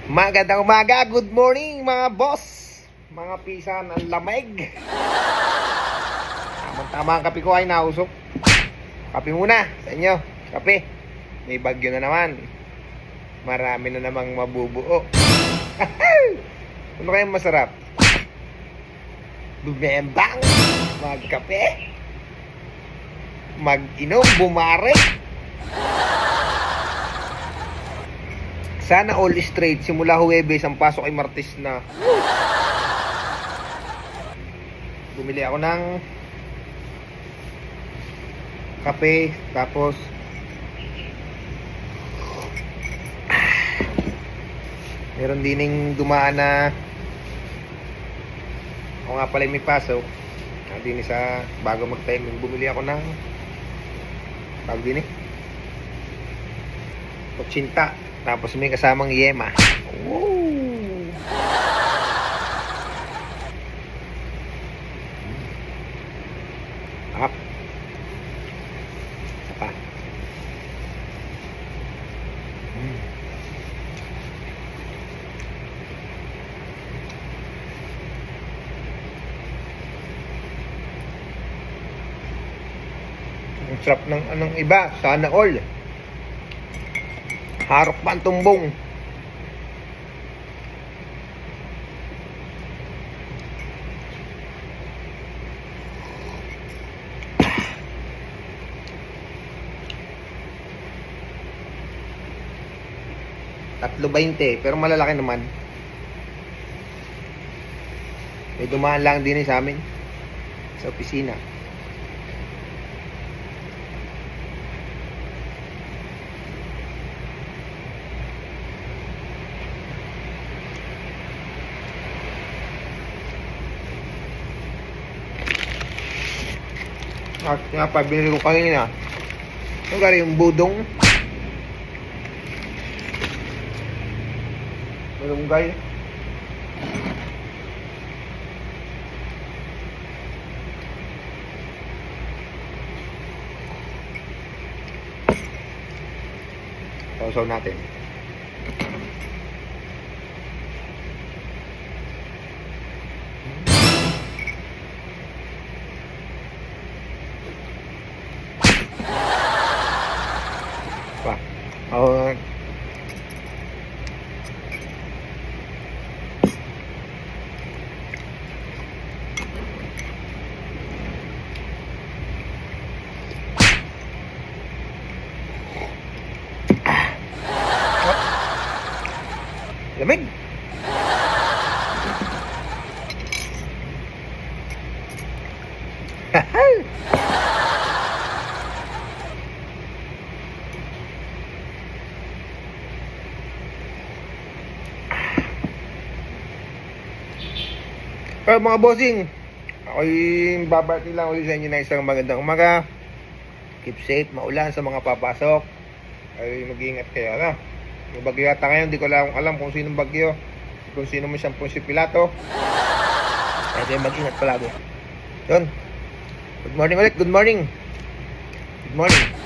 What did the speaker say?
Magandang umaga, good morning mga boss. Mga pisa ng lamig. Tama-tama ang kape ko ay nausok. Kape muna sa inyo, kape. May bagyo na naman. Marami na namang mabubuo. Ano kayang masarap? Bumembang, magkape, mag-inom, bumare. Sana all straight simula Huwebes ang pasok ay Martes na. Bumili ako ng kape, tapos meron dining dumaan na ako nga pala may pasok din sa bago mag-timing. Bumili ako ng tawag din kutsinta, tapos may kasamang yema. Woo! Up. Apa? Ang sarap ng anong iba, sana all. Harok pa ang tumbong. $3.20, pero malalaki naman. May dumaan lang din sa amin sa opisina. At nga pa, binili ko kanina. Ang gari yung budong. Malunggay. Sausaw natin. Oh, lamig. Pero mga bossing, ako'y babati lang ulit sa inyo na isang magandang umaga. Keep safe, maulan sa mga papasok. Ay mag-iingat kayo, ano? May bagyo yata ngayon, di ko lang alam kung sinong bagyo, kung sino mo siyang si Pilato. Ay mag-ingat palagi. Yun. Good morning ulit, good morning. Good morning.